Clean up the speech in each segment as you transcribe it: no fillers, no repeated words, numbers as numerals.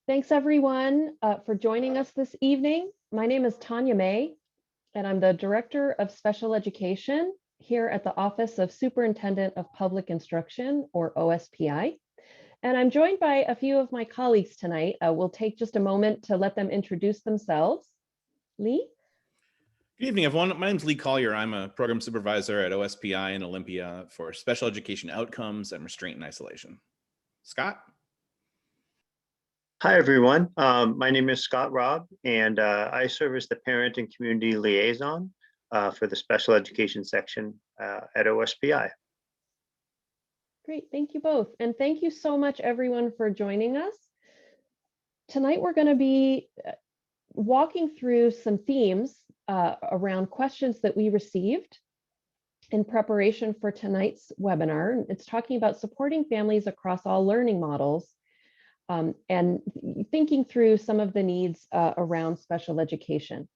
Thanks everyone for joining us this evening. My name is Tanya May, and I'm the Director of Special Education here at the Office of Superintendent of Public Instruction, or OSPI. And I'm joined by a few of my colleagues tonight. We'll take just a moment to let them introduce themselves. Lee? Good evening, everyone. My name is Lee Collier. I'm a program supervisor at OSPI in Olympia for special education outcomes and restraint and isolation. Scott? Hi, everyone. My name is Scott Robb, and I serve as the parent and community liaison for the special education section at OSPI. Great, thank you both. And thank you so much, everyone, for joining us. Tonight, we're going to be walking through some themes around questions that we received in preparation for tonight's webinar. It's talking about supporting families across all learning models and thinking through some of the needs around special education.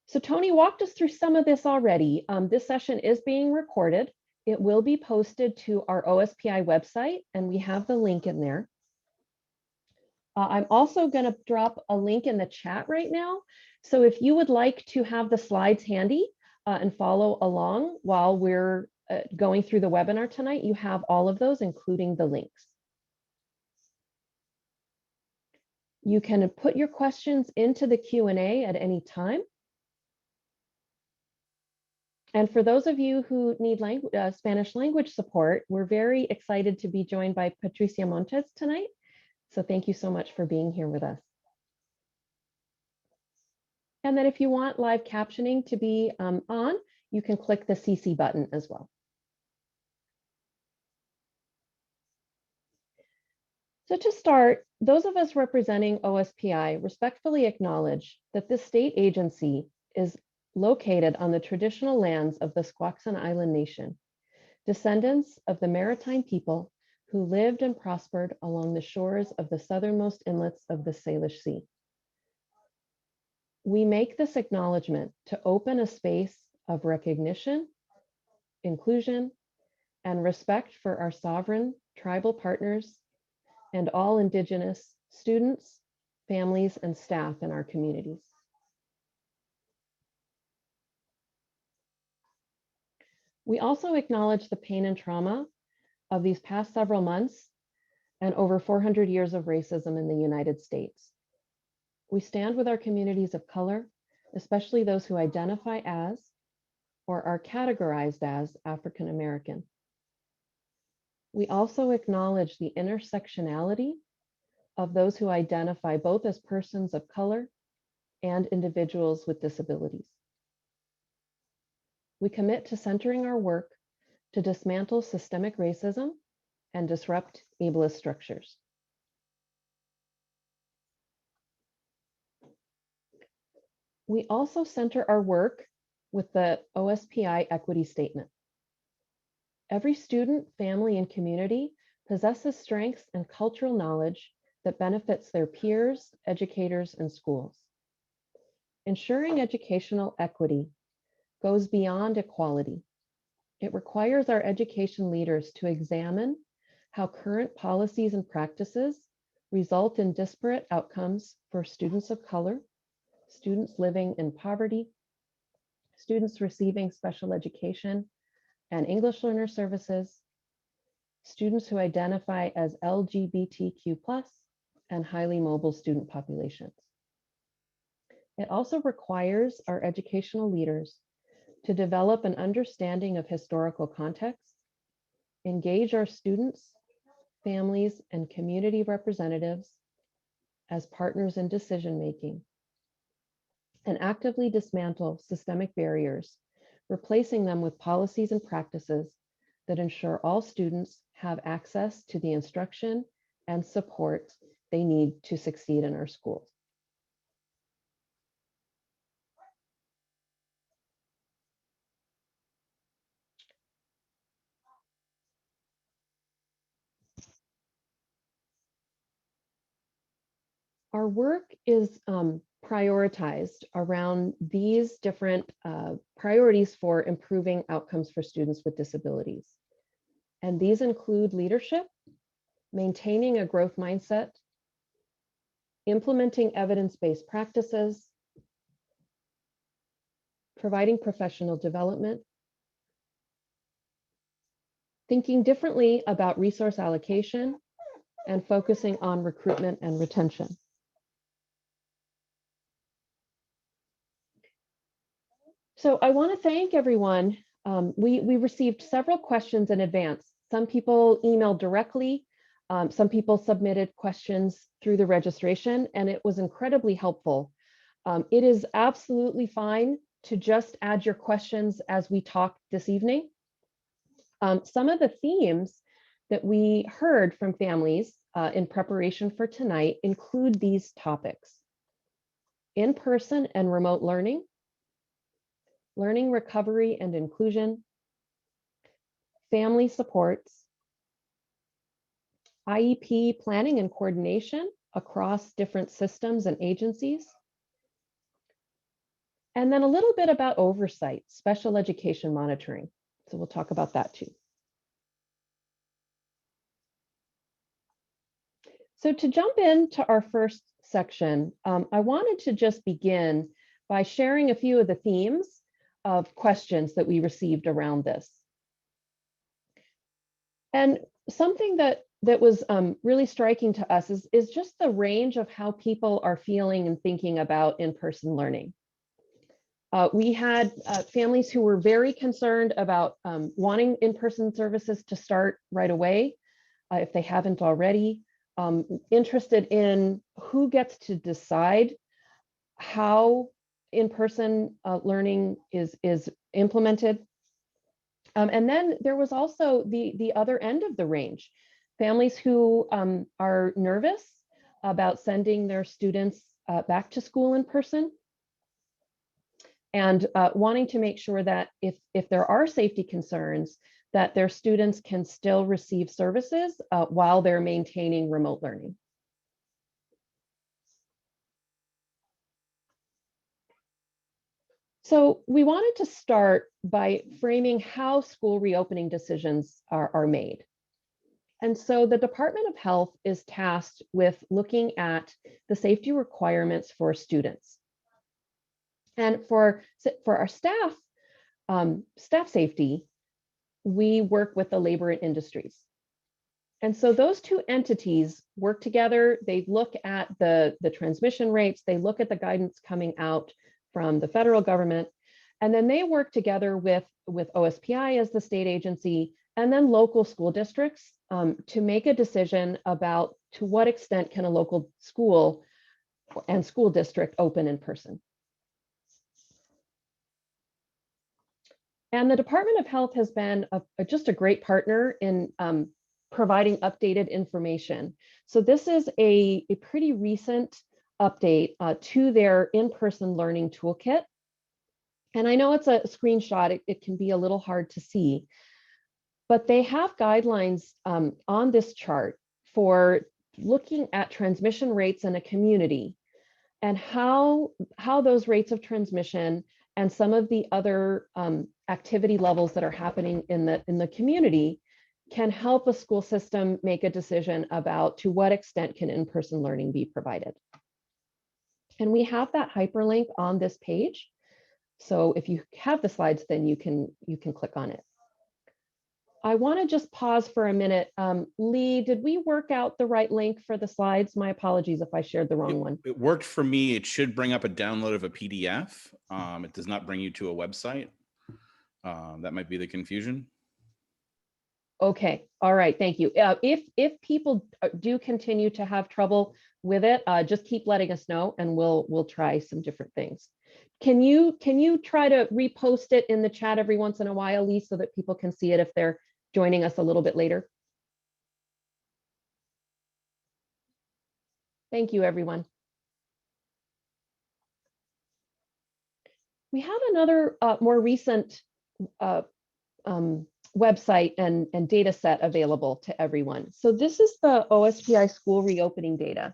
So Tony walked us through some of this already. This session is being recorded. It will be posted to our OSPI website, and we have the link in there. I'm also going to drop a link in the chat right now. So if you would like to have the slides handy and follow along while we're going through the webinar tonight, you have all of those, including the links. You can put your questions into the Q&A at any time. And for those of you who need Spanish language support, we're very excited to be joined by Patricia Montes tonight. So thank you so much for being here with us. And then if you want live captioning to be on, you can click the CC button as well. So to start, those of us representing OSPI respectfully acknowledge that this state agency is located on the traditional lands of the Squaxin Island Nation, descendants of the maritime people who lived and prospered along the shores of the southernmost inlets of the Salish Sea. We make this acknowledgement to open a space of recognition, inclusion, and respect for our sovereign tribal partners and all Indigenous students, families, and staff in our communities. We also acknowledge the pain and trauma of these past several months and over 400 years of racism in the United States. We stand with our communities of color, especially those who identify as or are categorized as African American. We also acknowledge the intersectionality of those who identify both as persons of color and individuals with disabilities. We commit to centering our work to dismantle systemic racism and disrupt ableist structures. We also center our work with the OSPI equity statement. Every student, family, and community possesses strengths and cultural knowledge that benefits their peers, educators, and schools. Ensuring educational equity goes beyond equality. It requires our education leaders to examine how current policies and practices result in disparate outcomes for students of color, students living in poverty, students receiving special education and English learner services, students who identify as LGBTQ+, and highly mobile student populations. It also requires our educational leaders to develop an understanding of historical context, engage our students, families, and community representatives as partners in decision-making, and actively dismantle systemic barriers, replacing them with policies and practices that ensure all students have access to the instruction and support they need to succeed in our schools. Our work is prioritized around these different priorities for improving outcomes for students with disabilities. And these include leadership, maintaining a growth mindset, implementing evidence-based practices, providing professional development, thinking differently about resource allocation, and focusing on recruitment and retention. So I want to thank everyone. We received several questions in advance. Some people emailed directly. Some people submitted questions through the registration, and it was incredibly helpful. It is absolutely fine to just add your questions as we talk this evening. Some of the themes that we heard from families in preparation for tonight include these topics: in-person and remote learning, learning recovery and inclusion, family supports, IEP planning and coordination across different systems and agencies, and then a little bit about oversight, special education monitoring. So we'll talk about that too. So to jump into our first section, I wanted to just begin by sharing a few of the themes of questions that we received around this. And something that was really striking to us is just the range of how people are feeling and thinking about in-person learning. We had families who were very concerned about wanting in-person services to start right away, if they haven't already, interested in who gets to decide how in-person learning is implemented. And then there was also the other end of the range, families who are nervous about sending their students back to school in person, and wanting to make sure that if there are safety concerns, that their students can still receive services while they're maintaining remote learning. So we wanted to start by framing how school reopening decisions are made. And so the Department of Health is tasked with looking at the safety requirements for students. And for our staff, staff safety, we work with the labor and industries. And so those two entities work together. They look at the transmission rates, they look at the guidance coming out from the federal government, and then they work together with OSPI as the state agency, and then local school districts to make a decision about to what extent can a local school and school district open in person. And the Department of Health has been just a great partner in providing updated information. So this is a pretty recent update to their in-person learning toolkit. And I know it's a screenshot, it can be a little hard to see, but they have guidelines on this chart for looking at transmission rates in a community and how those rates of transmission and some of the other activity levels that are happening in the community can help a school system make a decision about to what extent can in-person learning be provided. And we have that hyperlink on this page. So if you have the slides, then you can click on it. I want to just pause for a minute. Lee, did we work out the right link for the slides? My apologies if I shared the wrong one. It worked for me. It should bring up a download of a PDF. It does not bring you to a website. That might be the confusion. Okay, all right, thank you. If people do continue to have trouble with it, just keep letting us know and we'll try some different things. Can you try to repost it in the chat every once in a while, Lee, so that people can see it if they're joining us a little bit later? Thank you, everyone. We have another more recent website and data set available to everyone. So this is the OSPI school reopening data.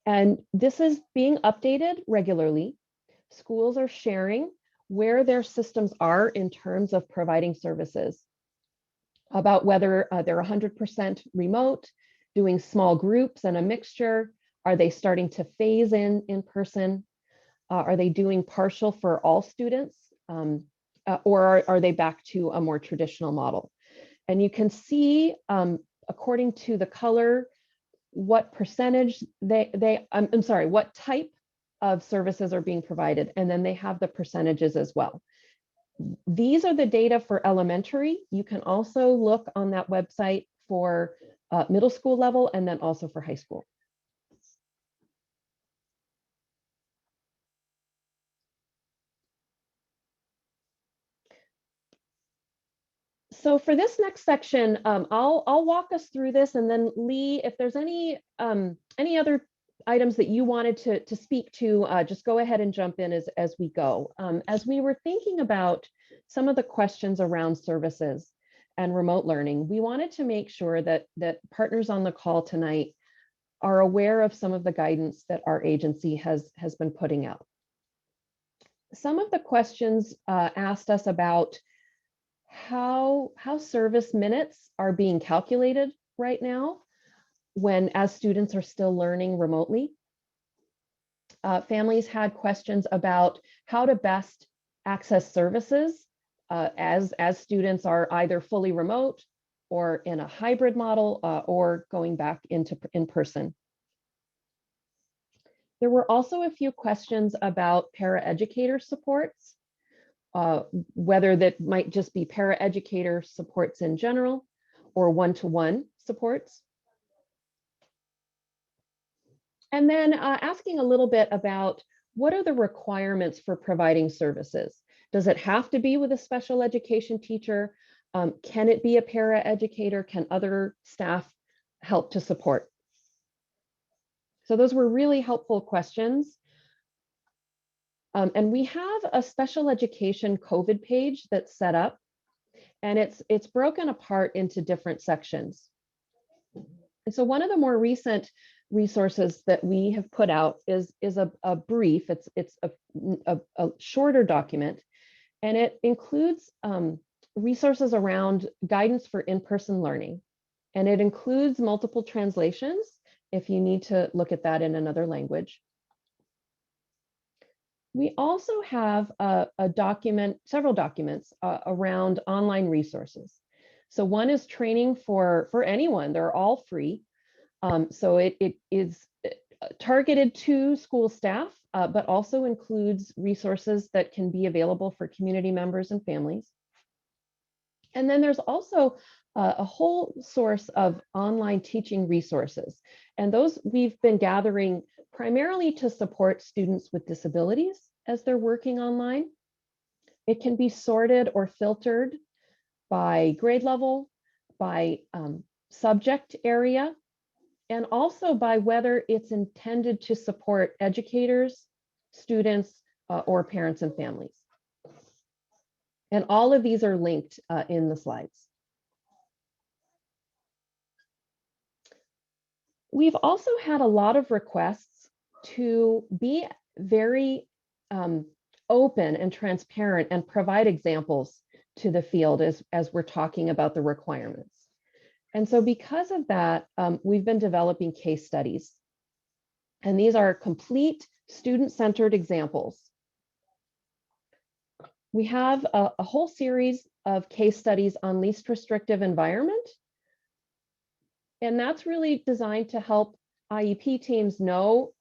And this is being updated regularly. Schools are sharing where their systems are in terms of providing services, about whether they're 100% remote, doing small groups and a mixture? Are they starting to phase in person? Are they doing partial for all students? Or are they back to a more traditional model? And you can see, according to the color, what percentage I'm sorry, what type of services are being provided. And then they have the percentages as well. These are the data for elementary. You can also look on that website for middle school level and then also for high school. So for this next section, I'll walk us through this, and then Lee, if there's any other items that you wanted to speak to, just go ahead and jump in as we go. As we were thinking about some of the questions around services and remote learning, we wanted to make sure that partners on the call tonight are aware of some of the guidance that our agency has been putting out. Some of the questions asked us about how service minutes are being calculated right now as students are still learning remotely. Families had questions about how to best access services as students are either fully remote or in a hybrid model or going back into in person. There were also a few questions about paraeducator supports, whether that might just be paraeducator supports in general or one-to-one supports. And then asking a little bit about what are the requirements for providing services? Does it have to be with a special education teacher? Can it be a paraeducator? Can other staff help to support? So those were really helpful questions. And we have a special education COVID page that's set up, and it's broken apart into different sections. And so one of the more recent resources that we have put out is a brief. It's a shorter document, and it includes resources around guidance for in-person learning. And it includes multiple translations if you need to look at that in another language. We also have several documents around online resources. So one is training for anyone. They're all free. So it is targeted to school staff, but also includes resources that can be available for community members and families. And then there's also a whole source of online teaching resources. And those we've been gathering primarily to support students with disabilities as they're working online. It can be sorted or filtered by grade level, by subject area, and also by whether it's intended to support educators, students, or parents and families. And all of these are linked in the slides. We've also had a lot of requests to be very open and transparent and provide examples to the field as we're talking about the requirements. And so because of that, we've been developing case studies. And these are complete student-centered examples. We have a whole series of case studies on least restrictive environment. And that's really designed to help IEP teams know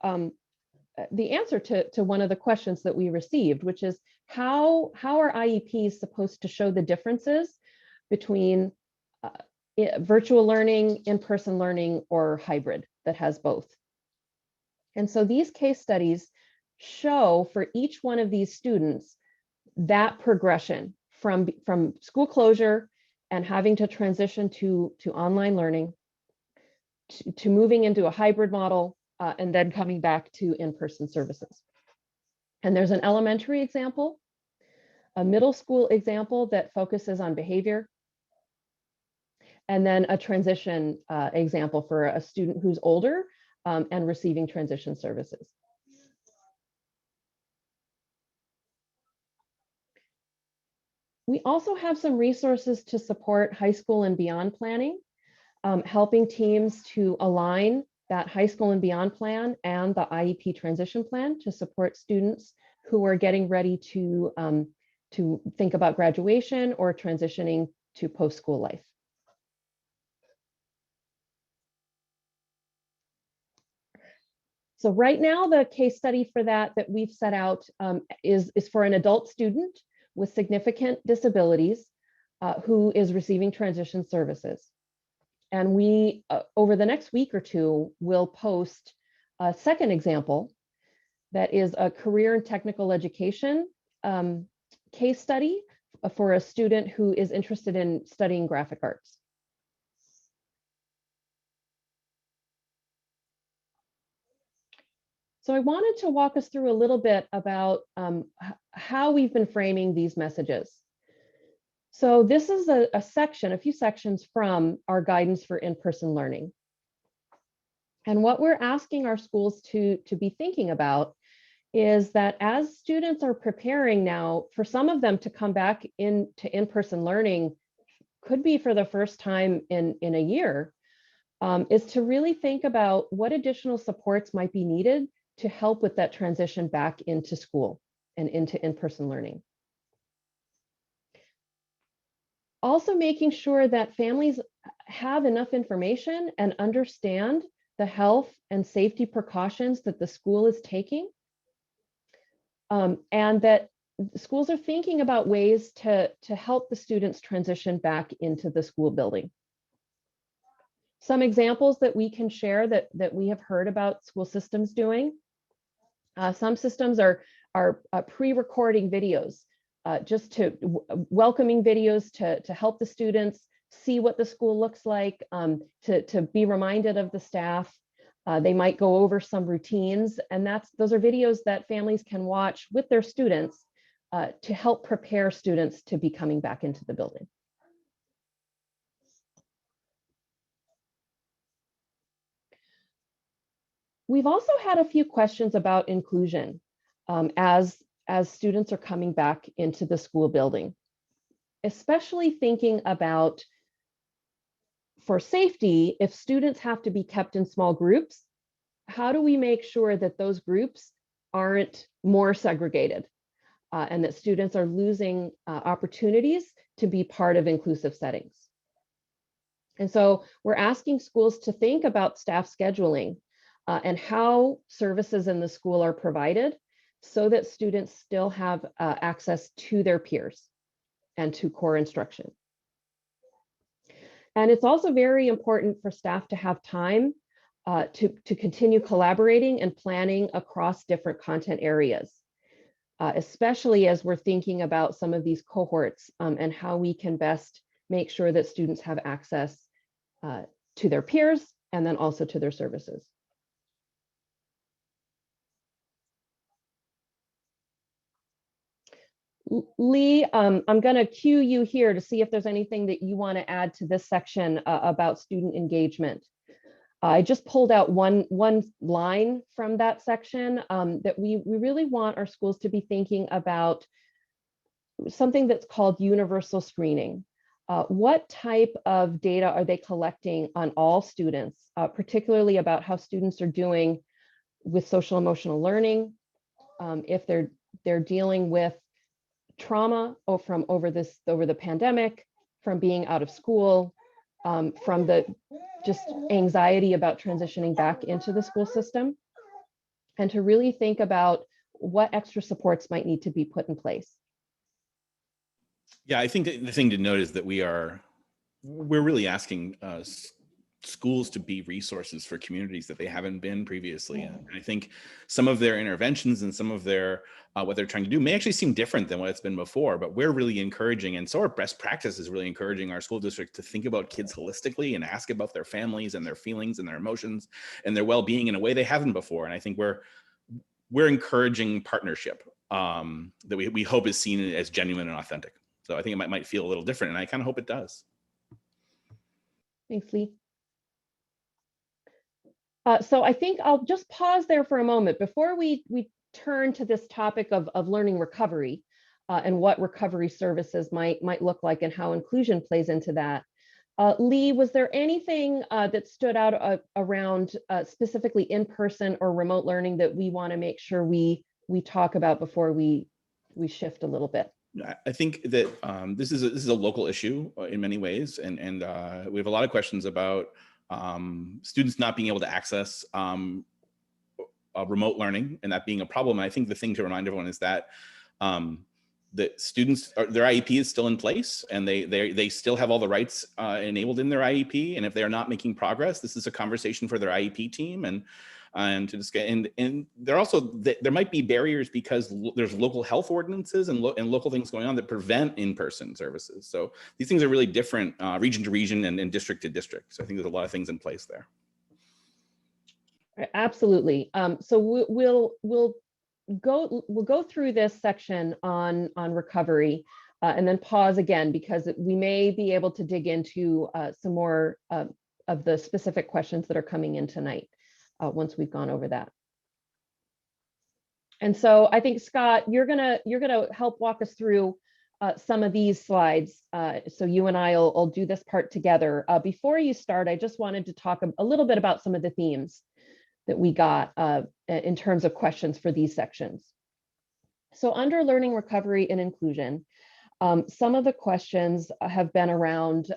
the answer to one of the questions that we received, which is how are IEPs supposed to show the differences between virtual learning, in-person learning, or hybrid that has both. And so these case studies show for each one of these students that progression from school closure and having to transition to online learning, to moving into a hybrid model, and then coming back to in-person services. And there's an elementary example, a middle school example that focuses on behavior, and then a transition example for a student who's older and receiving transition services. We also have some resources to support high school and beyond planning. helping teams to align that high school and beyond plan and the IEP transition plan to support students who are getting ready to think about graduation or transitioning to post-school life. So right now, the case study for that we've set out is for an adult student with significant disabilities who is receiving transition services. And we, over the next week or two, will post a second example that is a career and technical education case study for a student who is interested in studying graphic arts. So I wanted to walk us through a little bit about how we've been framing these messages. So this is a few sections from our guidance for in-person learning. And what we're asking our schools to be thinking about is that as students are preparing now, for some of them to come back into in-person learning, could be for the first time in a year, is to really think about what additional supports might be needed to help with that transition back into school and into in-person learning. Also making sure that families have enough information and understand the health and safety precautions that the school is taking, and that schools are thinking about ways to help the students transition back into the school building. Some examples that we can share that we have heard about school systems doing. Some systems are pre-recording videos, just to welcoming videos to help the students see what the school looks like, to be reminded of the staff. They might go over some routines, and those are videos that families can watch with their students to help prepare students to be coming back into the building. We've also had a few questions about inclusion as students are coming back into the school building, especially thinking about, for safety, if students have to be kept in small groups, how do we make sure that those groups aren't more segregated and that students are losing opportunities to be part of inclusive settings? And so we're asking schools to think about staff scheduling and how services in the school are provided so that students still have access to their peers and to core instruction. And it's also very important for staff to have time to continue collaborating and planning across different content areas, especially as we're thinking about some of these cohorts and how we can best make sure that students have access to their peers and then also to their services. Lee, I'm going to cue you here to see if there's anything that you want to add to this section about student engagement. I just pulled out one line from that section that we really want our schools to be thinking about something that's called universal screening. What type of data are they collecting on all students, particularly about how students are doing with social emotional learning, if they're dealing with trauma from over the pandemic, from being out of school, from the just anxiety about transitioning back into the school system, and to really think about what extra supports might need to be put in place. Yeah, I think the thing to note is that we're really asking schools to be resources for communities that they haven't been previously. And I think some of their interventions and some of their what they're trying to do may actually seem different than what it's been before, but we're really encouraging, and so our best practice is really encouraging our school district to think about kids holistically and ask about their families and their feelings and their emotions and their well-being in a way they haven't before. And I think we're encouraging partnership that we hope is seen as genuine and authentic. So I think it might feel a little different, and I kind of hope it does. Thanks, Lee. So I think I'll just pause there for a moment before we turn to this topic of learning recovery and what recovery services might look like and how inclusion plays into that. Lee, was there anything that stood out around specifically in-person or remote learning that we want to make sure we talk about before we shift a little bit? I think that this is a local issue in many ways, and we have a lot of questions about students not being able to access remote learning and that being a problem. And I think the thing to remind everyone is that the students, their IEP is still in place, and they still have all the rights enabled in their IEP. And if they're not making progress, this is a conversation for their IEP team and to discuss. And there also there might be barriers because there's local health ordinances and local things going on that prevent in-person services. So these things are really different region to region and district to district. So I think there's a lot of things in place there. Absolutely. So we'll go through this section on recovery and then pause again, because we may be able to dig into some more of the specific questions that are coming in tonight once we've gone over that. And so I think, Scott, you're gonna help walk us through some of these slides. So you and I will do this part together. Before you start, I just wanted to talk a little bit about some of the themes that we got in terms of questions for these sections. So under learning, recovery, and inclusion, some of the questions have been around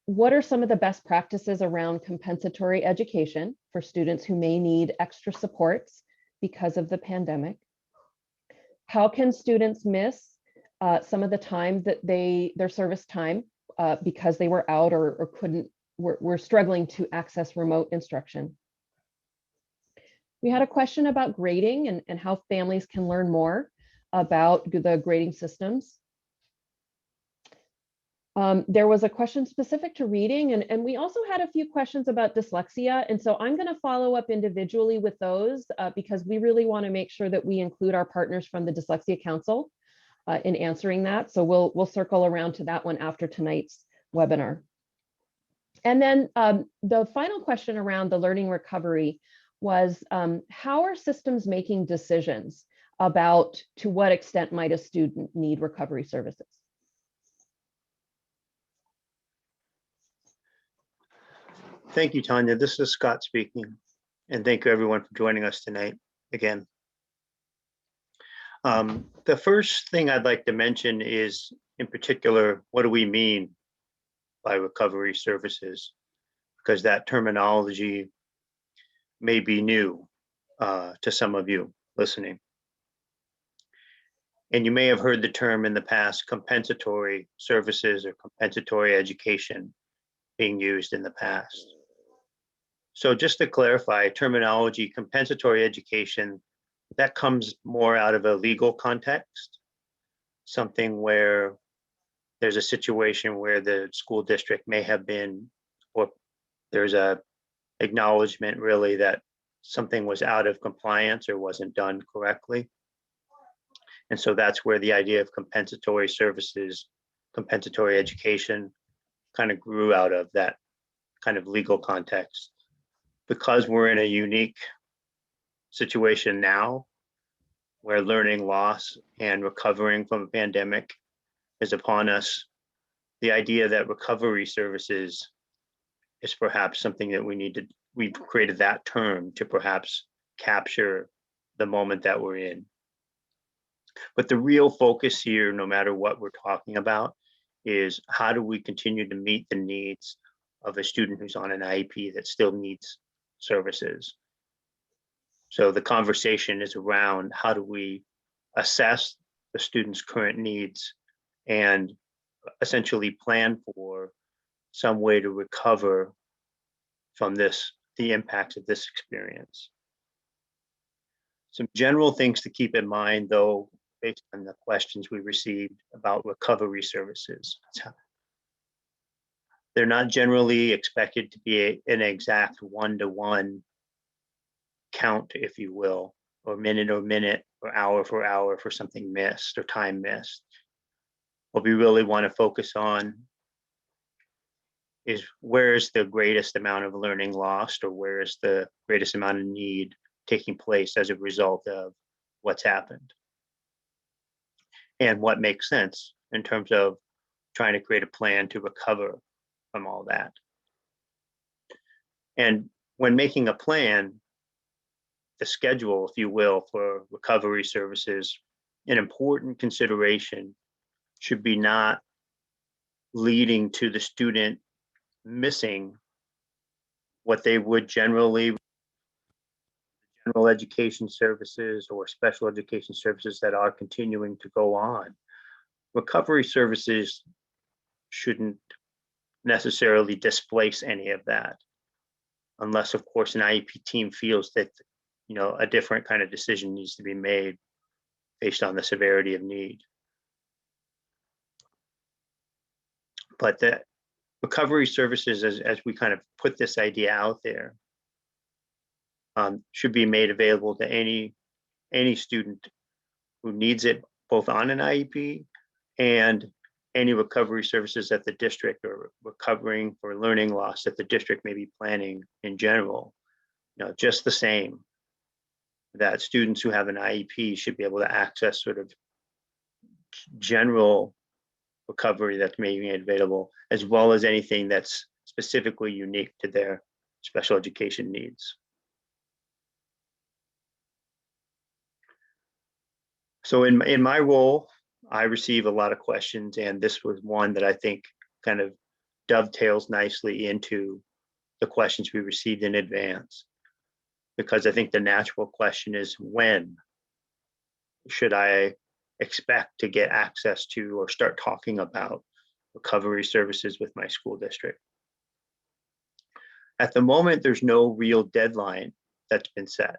what are some of the best practices around compensatory education for students who may need extra supports because of the pandemic? How can students miss some of the time that their service time because they were out or were struggling to access remote instruction? We had a question about grading and how families can learn more about the grading systems. There was a question specific to reading, and we also had a few questions about dyslexia. And so I'm going to follow up individually with those because we really want to make sure that we include our partners from the Dyslexia Council in answering that. So we'll circle around to that one after tonight's webinar. And then the final question around the learning recovery was how are systems making decisions about to what extent might a student need recovery services? Thank you, Tanya. This is Scott speaking, and thank you everyone for joining us tonight again. The first thing I'd like to mention is, in particular, what do we mean by recovery services? Because that terminology may be new to some of you listening. And you may have heard the term in the past, compensatory services or compensatory education, being used in the past. So just to clarify, terminology, compensatory education, that comes more out of a legal context, something where there's a situation where the school district may have been, or there's a acknowledgement really that something was out of compliance or wasn't done correctly. And so that's where the idea of compensatory services, compensatory education kind of grew out of, that kind of legal context. Because we're in a unique situation now where learning loss and recovering from a pandemic is upon us, the idea that recovery services is perhaps something that we've created that term to perhaps capture the moment that we're in. But the real focus here, no matter what we're talking about, is how do we continue to meet the needs of a student who's on an IEP that still needs services. So the conversation is around how do we assess the student's current needs and essentially plan for some way to recover from the impacts of this experience. Some general things to keep in mind, though, based on the questions we received about recovery services. They're not generally expected to be an exact one-to-one count, if you will, or minute or hour for something missed or time missed. What we really want to focus on is where is the greatest amount of learning lost, or where is the greatest amount of need taking place as a result of what's happened. And what makes sense in terms of trying to create a plan to recover from all that. And when making a plan, the schedule, if you will, for recovery services, an important consideration should be not leading to the student missing what they would generally general education services or special education services that are continuing to go on. Recovery services shouldn't necessarily displace any of that, unless, of course, an IEP team feels that, you know, a different kind of decision needs to be made based on the severity of need. But the recovery services, as we kind of put this idea out there, should be made available to any student who needs it, both on an IEP and any recovery services that the district, or recovering for learning loss that the district may be planning in general. You know, just the same, that students who have an IEP should be able to access sort of general recovery that's maybe made available, as well as anything that's specifically unique to their special education needs. So in my role, I receive a lot of questions, and this was one that I think kind of dovetails nicely into the questions we received in advance, because I think the natural question is, when should I expect to get access to or start talking about recovery services with my school district? At the moment, there's no real deadline that's been set,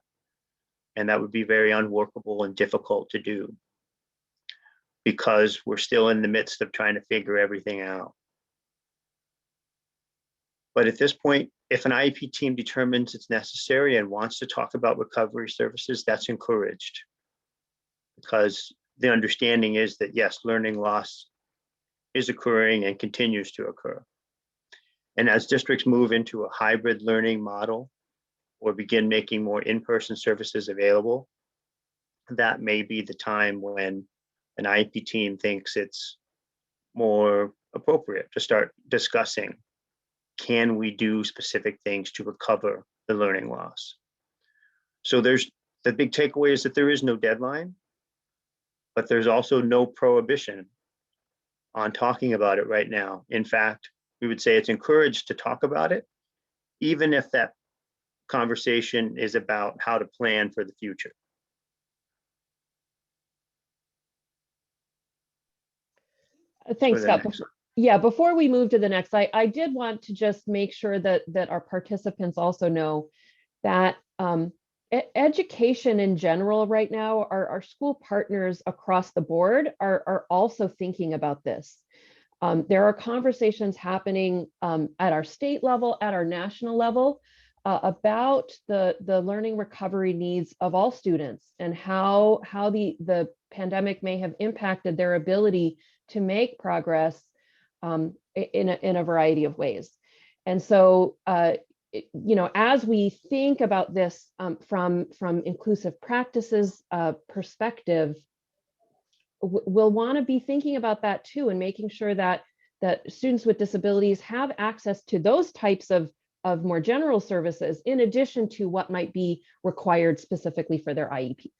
and that would be very unworkable and difficult to do, because we're still in the midst of trying to figure everything out. But at this point, if an IEP team determines it's necessary and wants to talk about recovery services, that's encouraged, because the understanding is that, yes, learning loss is occurring and continues to occur. And as districts move into a hybrid learning model or begin making more in-person services available, that may be the time when an IEP team thinks it's more appropriate to start discussing, can we do specific things to recover the learning loss? So there's the big takeaway is that there is no deadline, but there's also no prohibition on talking about it right now. In fact, we would say it's encouraged to talk about it, even if that conversation is about how to plan for the future. Thanks, Scott. Yeah, before we move to the next, I did want to just make sure that our participants also know that education in general right now, our school partners across the board are also thinking about this. There are conversations happening at our state level, at our national level, about the learning recovery needs of all students, and how the pandemic may have impacted their ability to make progress in a variety of ways. And so, you know, as we think about this from inclusive practices perspective, we'll want to be thinking about that too, and making sure that students with disabilities have access to those types of more general services, in addition to what might be required specifically for their IEPs.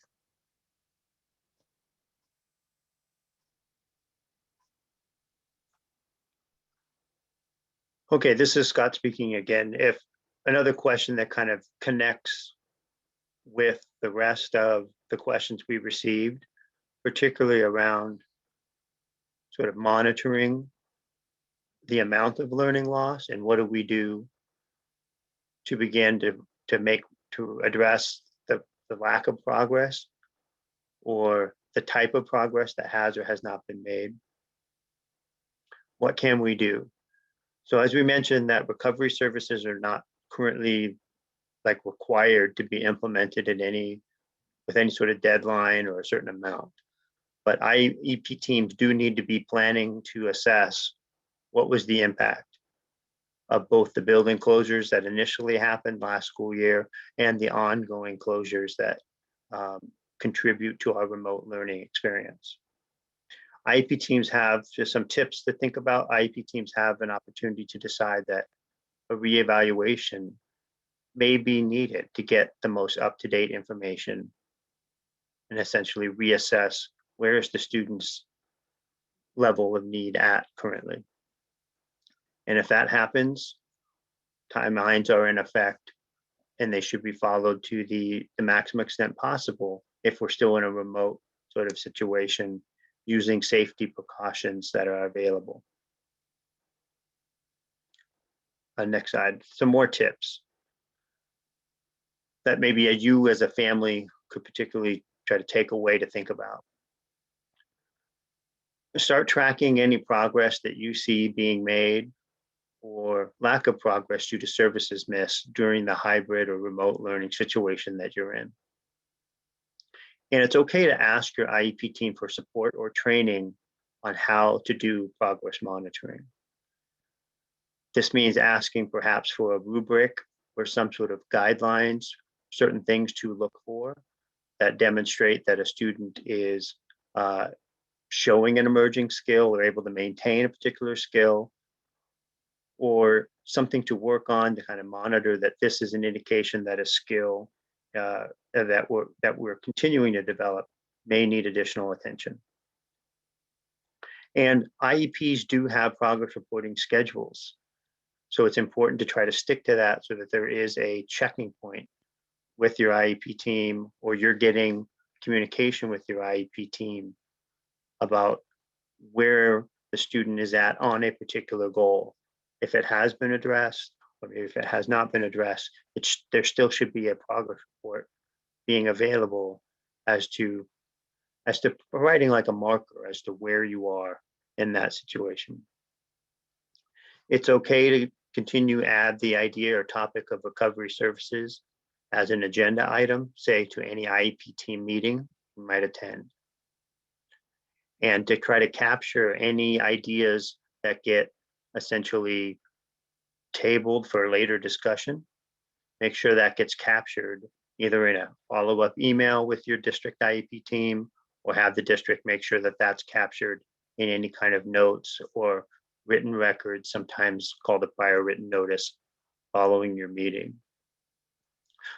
Okay, this is Scott speaking again. If another question that kind of connects with the rest of the questions we received, particularly around sort of monitoring the amount of learning loss, and what do we do to begin to address the lack of progress, or the type of progress that has or has not been made. What can we do? So as we mentioned, that recovery services are not currently like required to be implemented with any sort of deadline or a certain amount. But IEP teams do need to be planning to assess what was the impact of both the building closures that initially happened last school year and the ongoing closures that contribute to our remote learning experience. IEP teams have just some tips to think about. IEP teams have an opportunity to decide that a reevaluation may be needed to get the most up-to-date information and essentially reassess where is the student's level of need at currently. And if that happens, timelines are in effect and they should be followed to the maximum extent possible if we're still in a remote sort of situation using safety precautions that are available. Next slide, some more tips that maybe you as a family could particularly try to take away to think about. Start tracking any progress that you see being made or lack of progress due to services missed during the hybrid or remote learning situation that you're in. And it's okay to ask your IEP team for support or training on how to do progress monitoring. This means asking perhaps for a rubric or some sort of guidelines, certain things to look for that demonstrate that a student is showing an emerging skill or able to maintain a particular skill, or something to work on to kind of monitor that this is an indication that a skill that we're continuing to develop may need additional attention. And IEPs do have progress reporting schedules. So it's important to try to stick to that so that there is a checking point with your IEP team, or you're getting communication with your IEP team about where the student is at on a particular goal. If it has been addressed, or if it has not been addressed, there still should be a progress report being available as to providing like a marker as to where you are in that situation. It's okay to continue add the idea or topic of recovery services as an agenda item, say to any IEP team meeting you might attend. And to try to capture any ideas that get essentially tabled for later discussion, make sure that gets captured either in a follow-up email with your district IEP team, or have the district make sure that that's captured in any kind of notes or written records, sometimes called a prior written notice following your meeting.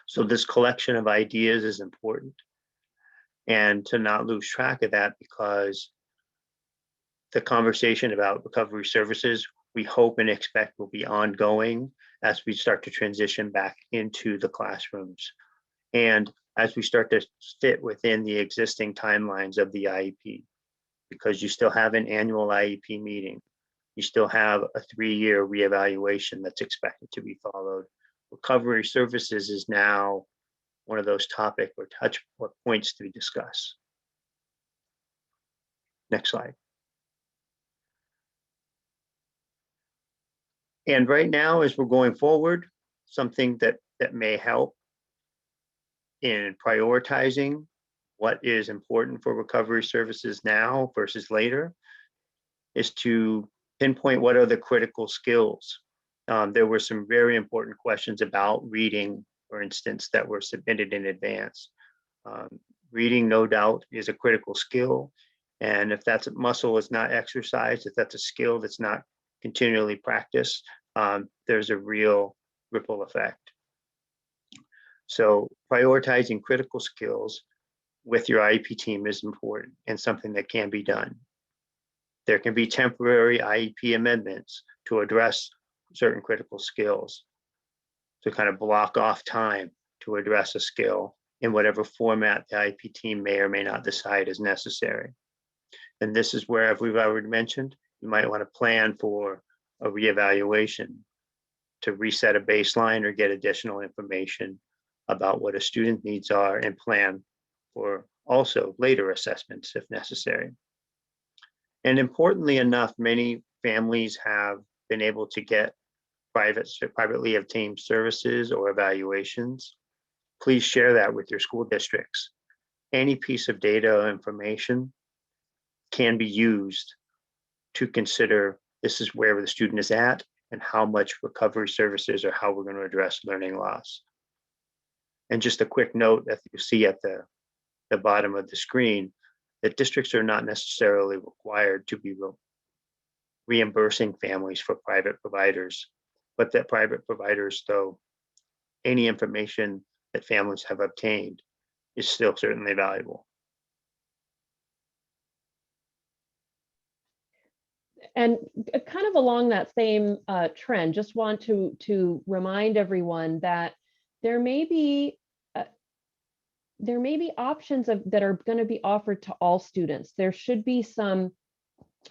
So this collection of ideas is important, and to not lose track of that, because the conversation about recovery services, we hope and expect will be ongoing as we start to transition back into the classrooms. And as we start to fit within the existing timelines of the IEP, because you still have an annual IEP meeting, you still have a 3-year reevaluation that's expected to be followed. Recovery services is now one of those topic or touch points to discuss. Next slide. And right now, as we're going forward, something that may help in prioritizing what is important for recovery services now versus later is to pinpoint what are the critical skills. There were some very important questions about reading, for instance, that were submitted in advance. Reading, no doubt, is a critical skill. And if that's a muscle is not exercised, if that's a skill that's not continually practiced, there's a real ripple effect. So prioritizing critical skills with your IEP team is important and something that can be done. There can be temporary IEP amendments to address certain critical skills, to kind of block off time to address a skill in whatever format the IEP team may or may not decide is necessary. And this is where, as we've already mentioned, you might want to plan for a reevaluation to reset a baseline or get additional information about what a student needs are, and plan for also later assessments if necessary. And importantly enough, many families have been able to get privately obtained services or evaluations. Please share that with your school districts. Any piece of data or information can be used to consider this is where the student is at and how much recovery services or how we're going to address learning loss. And just a quick note that you see at the bottom of the screen, that districts are not necessarily required to be reimbursing families for private providers, but that private providers, though, any information that families have obtained is still certainly valuable. And kind of along that same trend, just want to remind everyone that there may be options that are going to be offered to all students. There should be some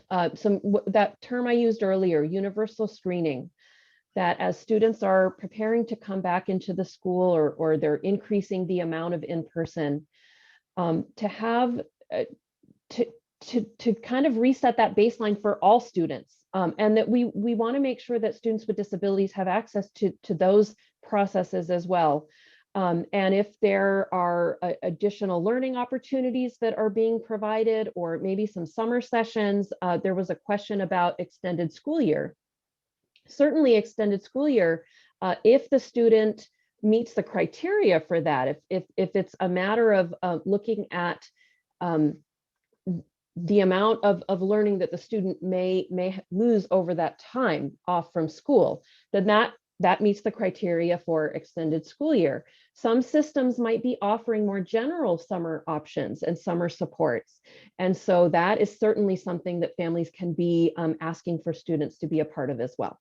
that term I used earlier, universal screening, that as students are preparing to come back into the school, or they're increasing the amount of in-person, to have to kind of reset that baseline for all students, and that we want to make sure that students with disabilities have access to those processes as well. And if there are additional learning opportunities that are being provided, or maybe some summer sessions, there was a question about extended school year. Certainly extended school year, if the student meets the criteria for that, if it's a matter of looking at the amount of learning that the student may lose over that time off from school, then that meets the criteria for extended school year. Some systems might be offering more general summer options and summer supports. And so that is certainly something that families can be asking for students to be a part of as well.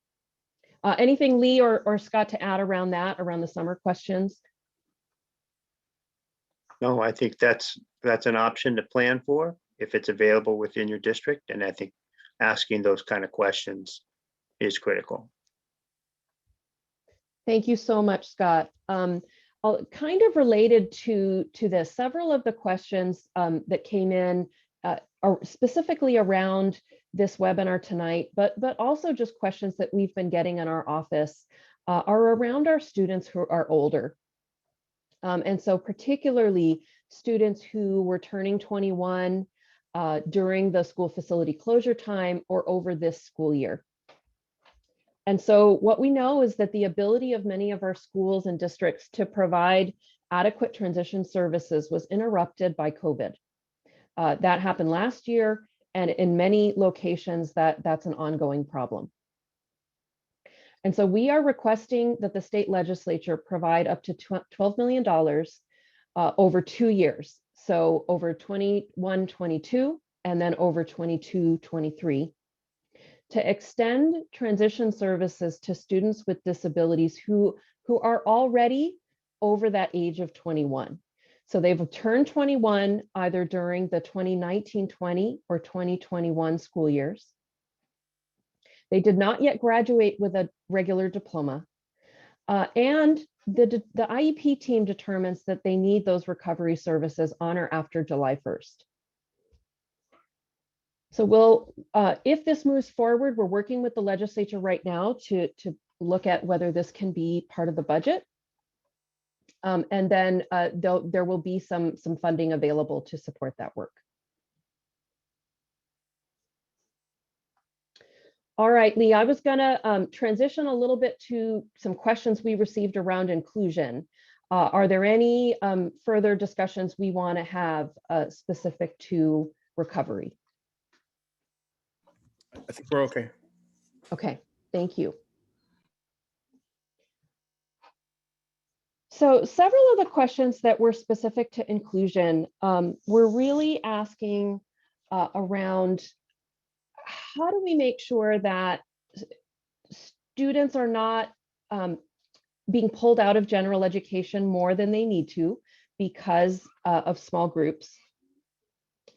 Anything Lee or Scott to add around that, around the summer questions? No, I think that's an option to plan for if it's available within your district. And I think asking those kind of questions is critical. Thank you so much, Scott. Kind of related to this, several of the questions that came in are specifically around this webinar tonight, but also just questions that we've been getting in our office are around our students who are older. And so particularly students who were turning 21 during the school facility closure time or over this school year. And so what we know is that the ability of many of our schools and districts to provide adequate transition services was interrupted by COVID. That happened last year, and in many locations that's an ongoing problem. And so we are requesting that the state legislature provide up to $12 million over 2 years. So over 21-22 and then over 22-23. To extend transition services to students with disabilities who are already over that age of 21. So they've turned 21 either during the 2019-20 or 2021 school years. They did not yet graduate with a regular diploma. And the IEP team determines that they need those recovery services on or after July 1st. So if this moves forward, we're working with the legislature right now to look at whether this can be part of the budget. And then there will be some funding available to support that work. All right, Lee, I was gonna transition a little bit to some questions we received around inclusion. Are there any further discussions we want to have specific to recovery? I think we're okay. Okay, thank you. So several of the questions that were specific to inclusion were really asking around how do we make sure that students are not being pulled out of general education more than they need to because of small groups?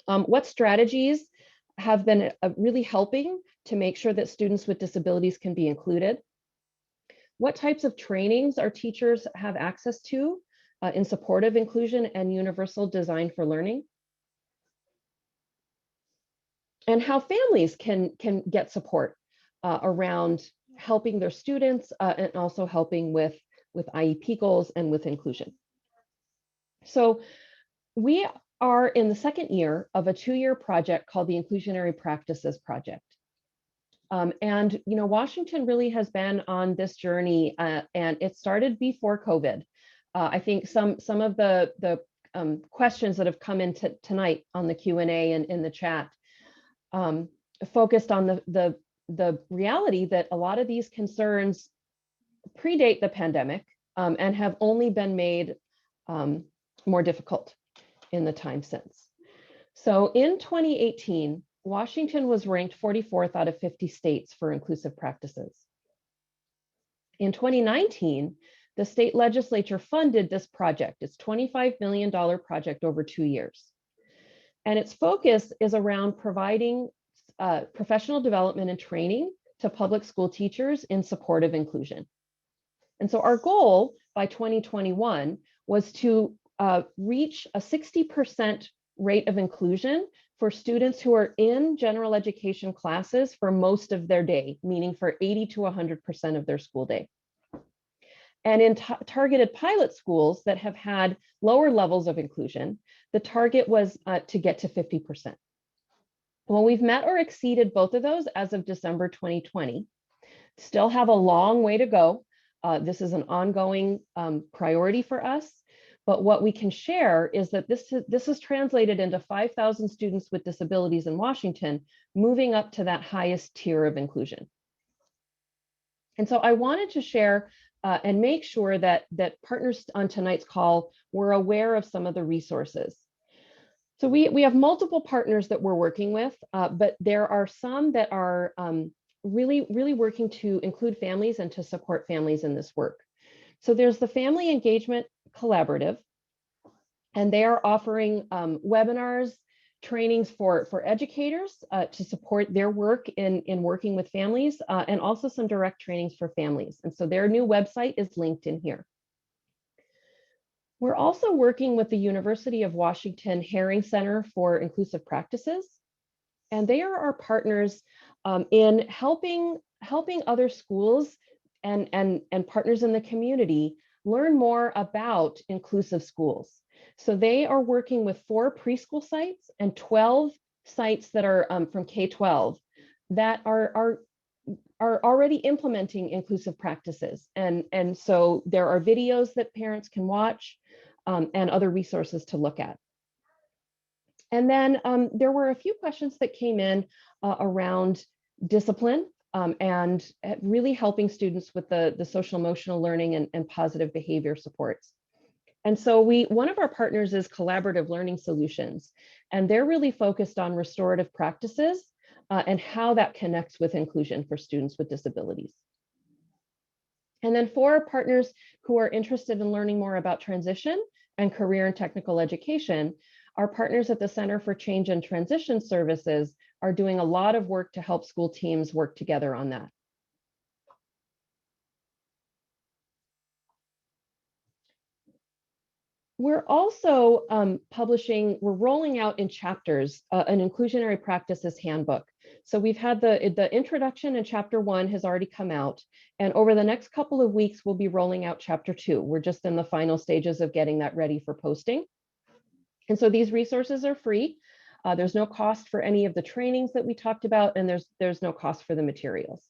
What strategies have been really helping to make sure that students with disabilities can be included? What types of trainings our teachers have access to in support of inclusion and universal design for learning? And how families can get support around helping their students and also helping with IEP goals and with inclusion. So we are in the second year of a 2-year project called the Inclusionary Practices Project. And Washington really has been on this journey, and it started before COVID. I think some of the questions that have come in tonight on the Q&A and in the chat, focused on the reality that a lot of these concerns predate the pandemic and have only been made more difficult in the time since. So in 2018, Washington was ranked 44th out of 50 states for inclusive practices. In 2019, the state legislature funded this project. It's a $25 million project over 2 years. And its focus is around providing professional development and training to public school teachers in support of inclusion. And so our goal by 2021 was to reach a 60% rate of inclusion for students who are in general education classes for most of their day, meaning for 80 to 100% of their school day. And in targeted pilot schools that have had lower levels of inclusion, the target was to get to 50%. Well, we've met or exceeded both of those as of December 2020. Still have a long way to go. This is an ongoing priority for us. But what we can share is that this is translated into 5,000 students with disabilities in Washington, moving up to that highest tier of inclusion. And so I wanted to share and make sure that partners on tonight's call were aware of some of the resources. So we have multiple partners that we're working with, but there are some that are really working to include families and to support families in this work. So there's the Family Engagement Collaborative, and they are offering webinars, trainings for educators to support their work in working with families, and also some direct trainings for families. And so their new website is linked in here. We're also working with the University of Washington Herring Center for Inclusive Practices, and they are our partners in helping other schools and partners in the community learn more about inclusive schools. So they are working with 4 preschool sites and 12 sites that are from K-12 that are already implementing inclusive practices. And so there are videos that parents can watch and other resources to look at. And then there were a few questions that came in around discipline and really helping students with the social emotional learning and positive behavior supports. And so one of our partners is Collaborative Learning Solutions, and they're really focused on restorative practices and how that connects with inclusion for students with disabilities. And then for partners who are interested in learning more about transition and career and technical education, our partners at the Center for Change and Transition Services are doing a lot of work to help school teams work together on that. We're also we're rolling out in chapters an inclusionary practices handbook. So we've had the introduction in chapter 1 has already come out. And over the next couple of weeks, we'll be rolling out chapter 2. We're just in the final stages of getting that ready for posting. And so these resources are free. There's no cost for any of the trainings that we talked about, and there's no cost for the materials.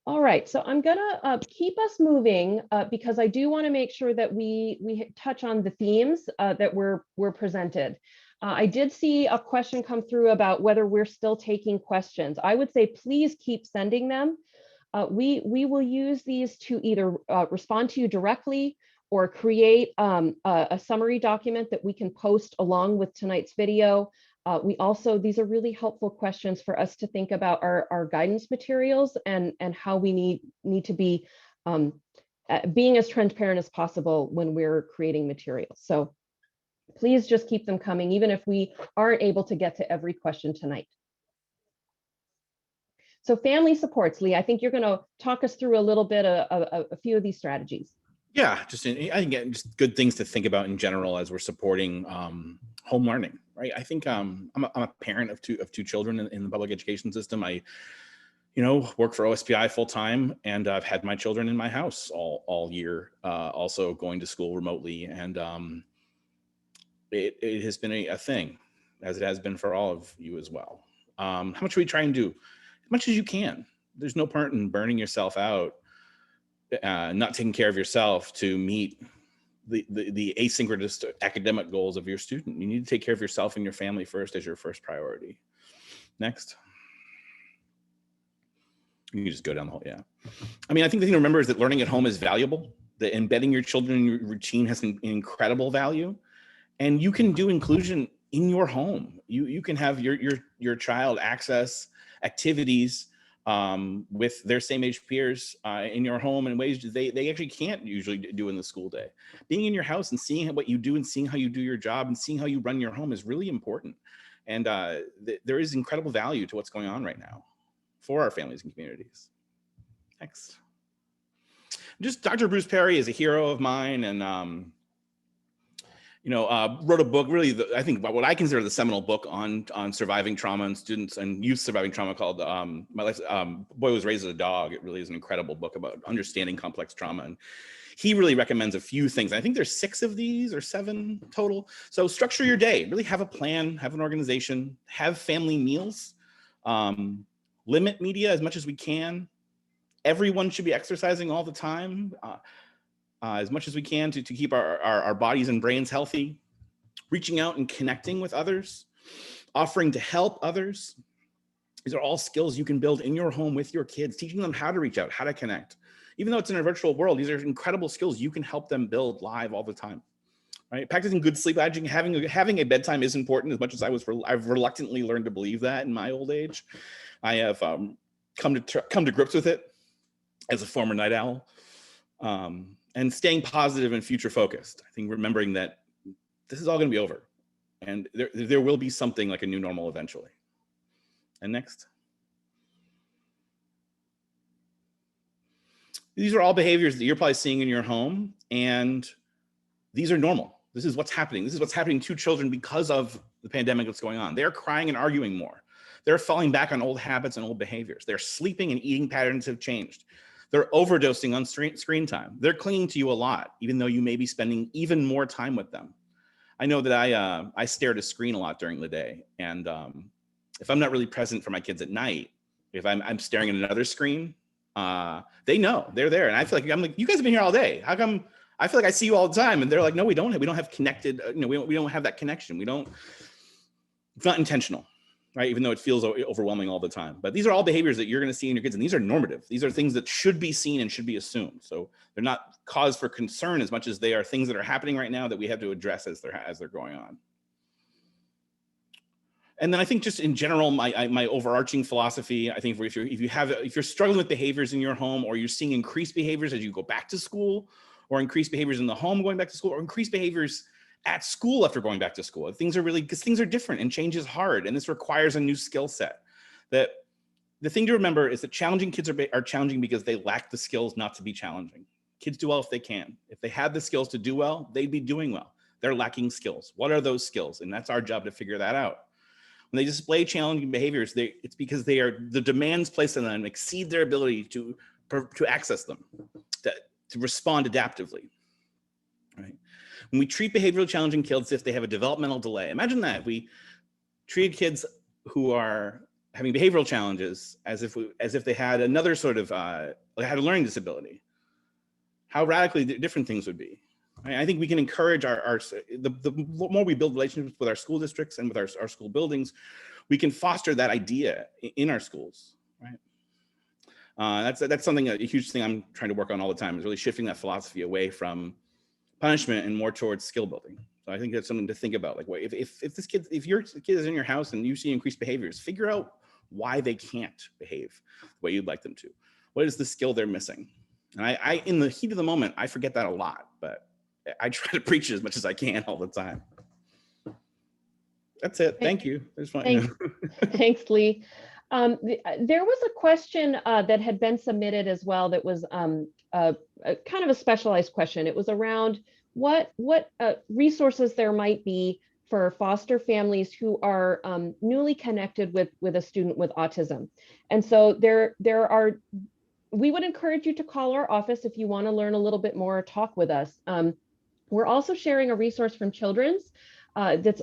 All right, so I'm gonna keep us moving because I do want to make sure that we touch on the themes that were presented. I did see a question come through about whether we're still taking questions. I would say please keep sending them. We will use these to either respond to you directly or create a summary document that we can post along with tonight's video. These are really helpful questions for us to think about our guidance materials and how we need to be being as transparent as possible when we're creating materials. So please just keep them coming, even if we aren't able to get to every question tonight. So family supports, Lee, I think you're gonna talk us through a little bit of a few of these strategies. Yeah, I think just good things to think about in general as we're supporting home learning, right? I think I'm a parent of two children in the public education system. I, work for OSPI full time, and I've had my children in my house all year, also going to school remotely, and it has been a thing, as it has been for all of you as well. How much we try and do? As much as you can. There's no point in burning yourself out not taking care of yourself to meet the asynchronous academic goals of your student. You need to take care of yourself and your family first as your first priority. Next. You can just go down the whole, yeah. I mean, I think the thing to remember is that learning at home is valuable, that embedding your children in your routine has an incredible value, and you can do inclusion in your home. You can have your child access activities with their same age peers in your home in ways that they actually can't usually do in the school day. Being in your house and seeing what you do and seeing how you do your job and seeing how you run your home is really important. And there is incredible value to what's going on right now for our families and communities. Next. Just Dr. Bruce Perry is a hero of mine, and wrote a book, really, I think what I consider the seminal book on surviving trauma and students and youth surviving trauma, called My Life, Boy Was Raised as a Dog. It really is an incredible book about understanding complex trauma. And he really recommends a few things. I think there's 6 of these or 7 total. So structure your day, really have a plan, have an organization, have family meals, limit media as much as we can. Everyone should be exercising all the time. As much as we can to keep our bodies and brains healthy, reaching out and connecting with others, offering to help others. These are all skills you can build in your home with your kids, teaching them how to reach out, how to connect. Even though it's in a virtual world, these are incredible skills you can help them build live all the time. Right? Practicing good sleep hygiene, having a bedtime is important, as much as I've reluctantly learned to believe that in my old age. I have come to grips with it as a former night owl. And staying positive and future focused. I think remembering that this is all going to be over, and there will be something like a new normal eventually. And next. These are all behaviors that you're probably seeing in your home, and these are normal. This is what's happening. This is what's happening to children because of the pandemic that's going on. They're crying and arguing more. They're falling back on old habits and old behaviors. Their sleeping and eating patterns have changed. They're overdosing on screen time. They're clinging to you a lot, even though you may be spending even more time with them. I know that I stare at a screen a lot during the day. And if I'm not really present for my kids at night, if I'm staring at another screen, they know they're there. And I feel like, I'm like, you guys have been here all day. How come? I feel like I see you all the time. And they're like, no, we don't have connected, we don't have that connection. It's not intentional. Right? Even though it feels overwhelming all the time. But these are all behaviors that you're going to see in your kids, and these are normative. These are things that should be seen and should be assumed. So they're not cause for concern as much as they are things that are happening right now that we have to address as they're going on. And then I think just in general, my overarching philosophy, I think if you're struggling with behaviors in your home, or you're seeing increased behaviors as you go back to school, or increased behaviors in the home going back to school, or increased behaviors at school after going back to school. Because things are different and change is hard, and this requires a new skill set. That the thing to remember is that challenging kids are challenging because they lack the skills not to be challenging. Kids do well if they can. If they had the skills to do well, they'd be doing well. They're lacking skills. What are those skills? And that's our job to figure that out. When they display challenging behaviors, it's because the demands placed on them exceed their ability to access them, to respond adaptively. Right? When we treat behaviorally challenging kids as if they have a developmental delay, imagine that we treated kids who are having behavioral challenges as if they had another sort of had a learning disability. How radically different things would be. I think we can encourage the more we build relationships with our school districts and with our school buildings, we can foster that idea in our schools. Right? That's something, a huge thing I'm trying to work on all the time, is really shifting that philosophy away from punishment and more towards skill building. So I think that's something to think about. Like, if your kid is in your house and you see increased behaviors, figure out why they can't behave the way you'd like them to. What is the skill they're missing? And I in the heat of the moment, I forget that a lot, but I try to preach it as much as I can all the time. That's it. Thank you. Thanks, Lee. There was a question that had been submitted as well that was kind of a specialized question. It was around what resources there might be for foster families who are newly connected with a student with autism. And so we would encourage you to call our office if you want to learn a little bit more or talk with us. We're also sharing a resource from Children's that's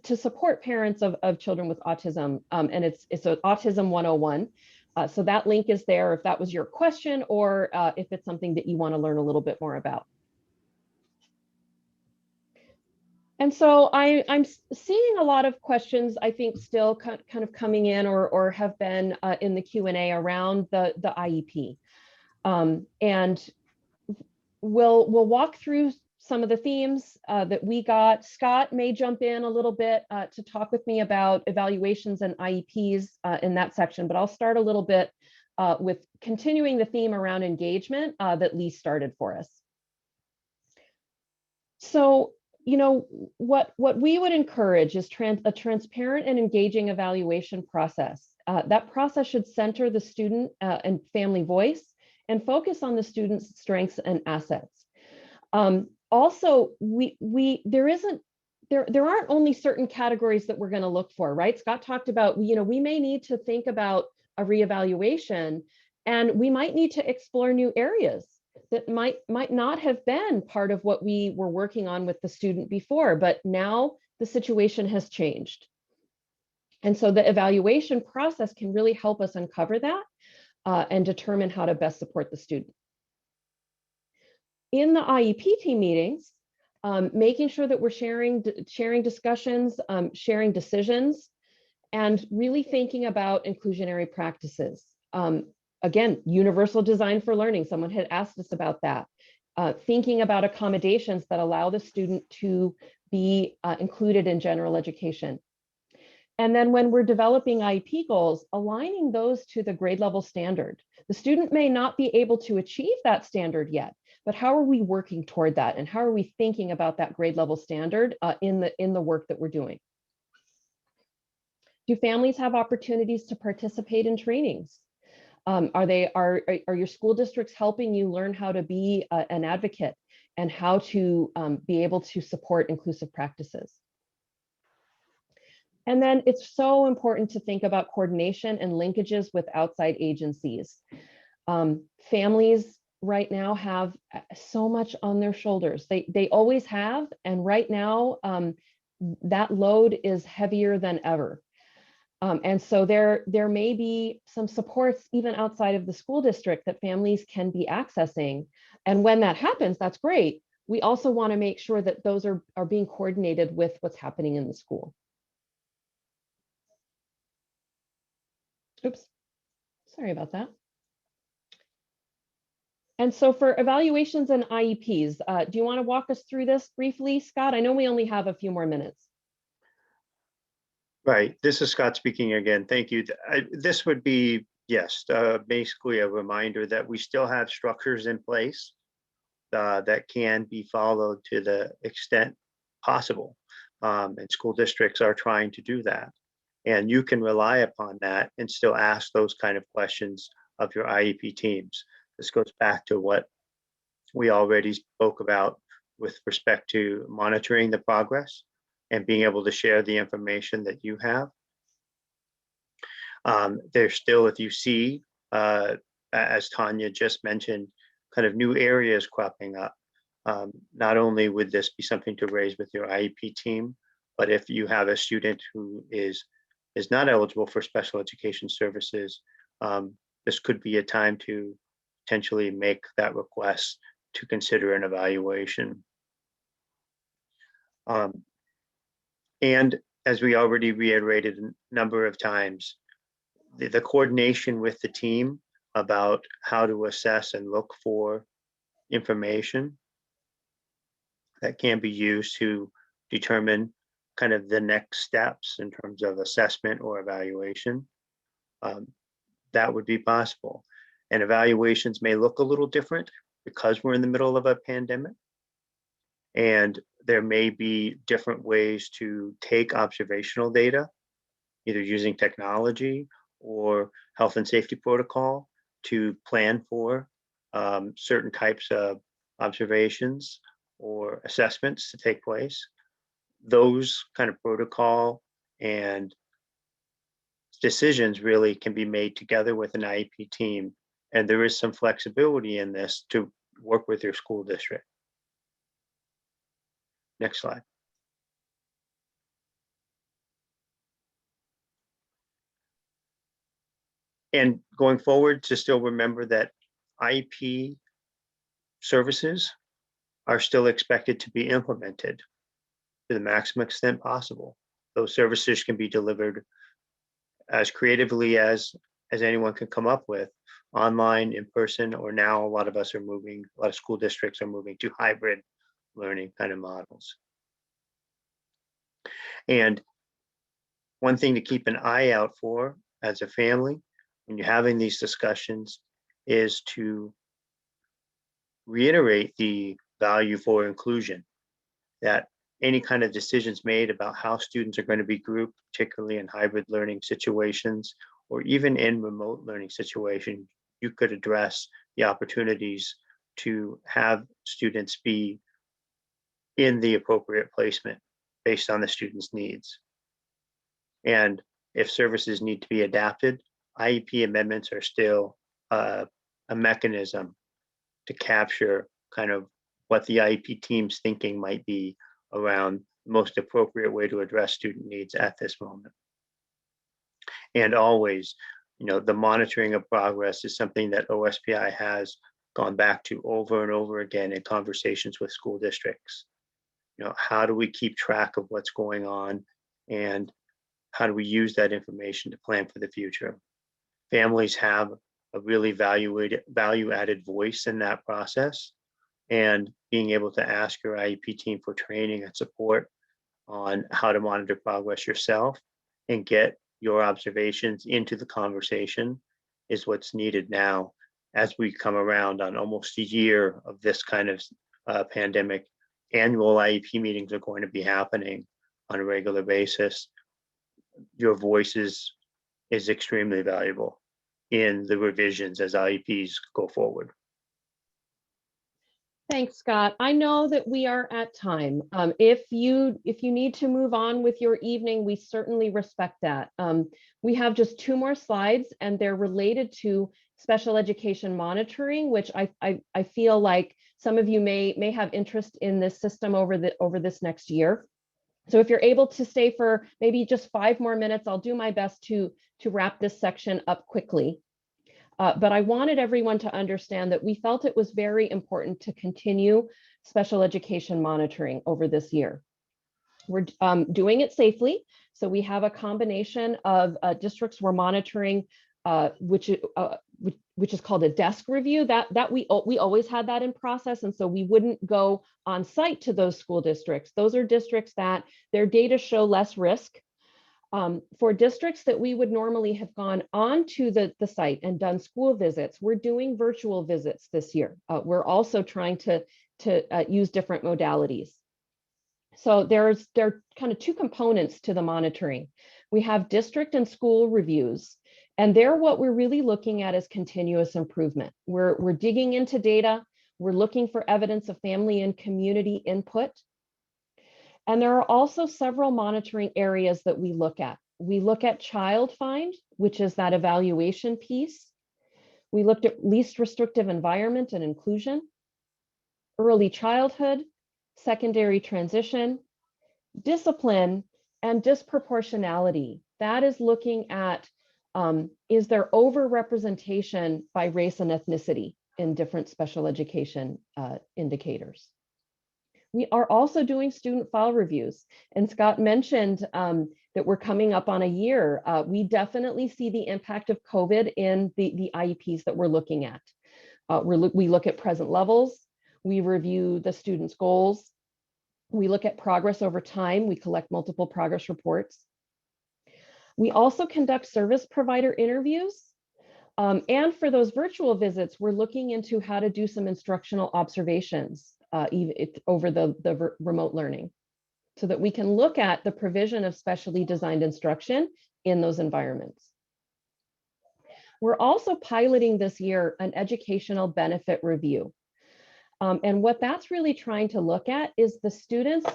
to support parents of children with autism, and it's Autism 101. So that link is there if that was your question, or if it's something that you want to learn a little bit more about. And so I'm seeing a lot of questions, I think, still kind of coming in or have been in the Q&A around the IEP. And we'll walk through some of the themes that we got. Scott may jump in a little bit to talk with me about evaluations and IEPs in that section, but I'll start a little bit with continuing the theme around engagement that Lee started for us. So, you know, what we would encourage is a transparent and engaging evaluation process. That process should center the student and family voice and focus on the student's strengths and assets. Also, there aren't only certain categories that we're going to look for, right? Scott talked about, you know, we may need to think about a reevaluation, and we might need to explore new areas that might not have been part of what we were working on with the student before, but now the situation has changed. And so the evaluation process can really help us uncover that and determine how to best support the student. In the IEP team meetings, making sure that we're sharing discussions, sharing decisions, and really thinking about inclusionary practices. Again, universal design for learning. Someone had asked us about that. Thinking about accommodations that allow the student to be included in general education. And then when we're developing IEP goals, aligning those to the grade level standard. The student may not be able to achieve that standard yet, but how are we working toward that? And how are we thinking about that grade level standard in the work that we're doing? Do families have opportunities to participate in trainings? Are your school districts helping you learn how to be an advocate and how to be able to support inclusive practices? And then it's so important to think about coordination and linkages with outside agencies. Families right now have so much on their shoulders. They always have, and right now that load is heavier than ever. And so there may be some supports even outside of the school district that families can be accessing. And when that happens, that's great. We also want to make sure that those are being coordinated with what's happening in the school. Oops, sorry about that. And so for evaluations and IEPs, do you want to walk us through this briefly, Scott? I know we only have a few more minutes. Right. This is Scott speaking again. Thank you. This would be, yes, basically a reminder that we still have structures in place that can be followed to the extent possible. And school districts are trying to do that. And you can rely upon that and still ask those kind of questions of your IEP teams. This goes back to what we already spoke about with respect to monitoring the progress and being able to share the information that you have. There's still, if you see, as Tanya just mentioned, kind of new areas cropping up. Not only would this be something to raise with your IEP team, but if you have a student who is not eligible for special education services, this could be a time to potentially make that request to consider an evaluation. And as we already reiterated a number of times, the coordination with the team about how to assess and look for information that can be used to determine kind of the next steps in terms of assessment or evaluation, that would be possible. And evaluations may look a little different because we're in the middle of a pandemic. And there may be different ways to take observational data, either using technology or health and safety protocol to plan for certain types of observations or assessments to take place. Those kind of protocol and decisions really can be made together with an IEP team. And there is some flexibility in this to work with your school district. Next slide. And going forward, to still remember that IEP services are still expected to be implemented to the maximum extent possible. Those services can be delivered as creatively as anyone can come up with, online, in person, or now a lot of school districts are moving to hybrid learning kind of models. And one thing to keep an eye out for as a family when you're having these discussions is to reiterate the value for inclusion, that any kind of decisions made about how students are going to be grouped, particularly in hybrid learning situations, or even in remote learning situations, you could address the opportunities to have students be in the appropriate placement based on the student's needs. And if services need to be adapted, IEP amendments are still a mechanism to capture kind of what the IEP team's thinking might be around the most appropriate way to address student needs at this moment. And always, the monitoring of progress is something that OSPI has gone back to over and over again in conversations with school districts. How do we keep track of what's going on, and how do we use that information to plan for the future? Families have a really value-added voice in that process, and being able to ask your IEP team for training and support on how to monitor progress yourself and get your observations into the conversation is what's needed now as we come around on almost a year of this kind of pandemic. Annual IEP meetings are going to be happening on a regular basis. Your voice is extremely valuable in the revisions as IEPs go forward. Thanks, Scott. I know that we are at time. If you need to move on with your evening, we certainly respect that. We have just 2 more slides, and they're related to special education monitoring, which I feel like some of you may have interest in this system over this next year. So if you're able to stay for maybe just 5 more minutes, I'll do my best to wrap this section up quickly. But I wanted everyone to understand that we felt it was very important to continue special education monitoring over this year. We're doing it safely. So we have a combination of districts we're monitoring, which is called a desk review. That we always had that in process, and so we wouldn't go on site to those school districts. Those are districts that their data show less risk. For districts that we would normally have gone on to the site and done school visits, we're doing virtual visits this year. We're also trying to use different modalities. So there are kind of 2 components to the monitoring. We have district and school reviews, and there what we're really looking at is continuous improvement. We're digging into data. We're looking for evidence of family and community input. And there are also several monitoring areas that we look at. We look at child find, which is that evaluation piece. We looked at least restrictive environment and inclusion, early childhood, secondary transition, discipline, and disproportionality. That is looking at, is there overrepresentation by race and ethnicity in different special education indicators? We are also doing student file reviews, and Scott mentioned that we're coming up on a year. We definitely see the impact of COVID in the IEPs that we're looking at. We look at present levels, we review the students' goals, we look at progress over time, we collect multiple progress reports. We also conduct service provider interviews. And for those virtual visits, we're looking into how to do some instructional observations over the remote learning, so that we can look at the provision of specially designed instruction in those environments. We're also piloting this year an educational benefit review. And what that's really trying to look at is the students'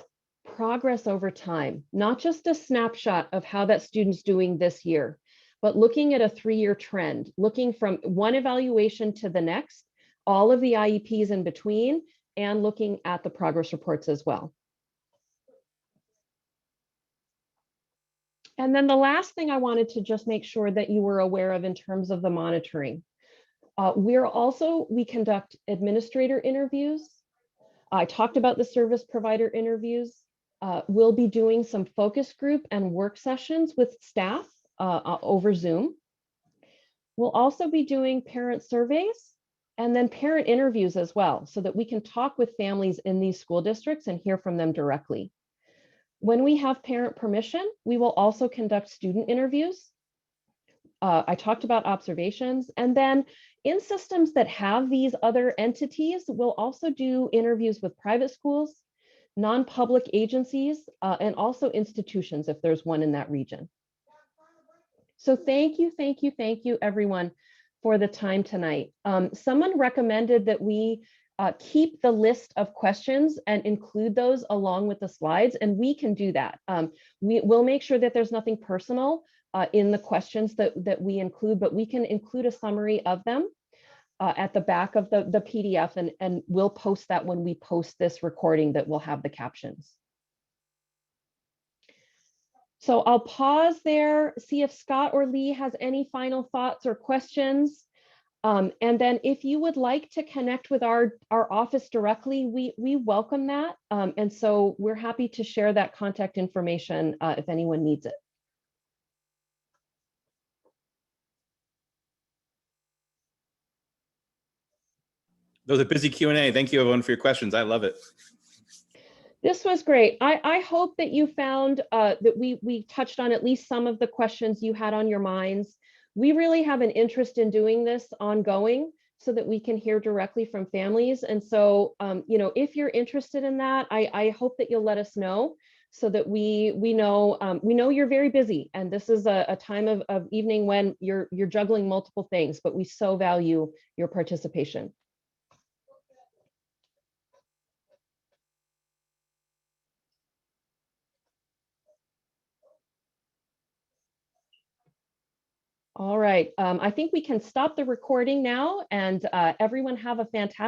progress over time, not just a snapshot of how that student's doing this year, but looking at a 3-year trend, looking from one evaluation to the next, all of the IEPs in between, and looking at the progress reports as well. And then the last thing I wanted to just make sure that you were aware of in terms of the monitoring. We conduct administrator interviews. I talked about the service provider interviews. We'll be doing some focus group and work sessions with staff over Zoom. We'll also be doing parent surveys and then parent interviews as well, so that we can talk with families in these school districts and hear from them directly. When we have parent permission, we will also conduct student interviews. I talked about observations, and then in systems that have these other entities, we'll also do interviews with private schools, non-public agencies, and also institutions if there's one in that region. So thank you, everyone, for the time tonight. Someone recommended that we keep the list of questions and include those along with the slides, and we can do that. We will make sure that there's nothing personal in the questions that we include, but we can include a summary of them at the back of the PDF, and we'll post that when we post this recording that will have the captions. So I'll pause there, see if Scott or Lee has any final thoughts or questions. And then if you would like to connect with our office directly, we welcome that. And so we're happy to share that contact information if anyone needs it. That was a busy Q&A. Thank you, everyone, for your questions. I love it. This was great. I hope that you found that we touched on at least some of the questions you had on your minds. We really have an interest in doing this ongoing so that we can hear directly from families. And so, you know, if you're interested in that, I hope that you'll let us know so that we know you're very busy, and this is a time of evening when you're juggling multiple things, but we so value your participation. All right, I think we can stop the recording now, and everyone have a fantastic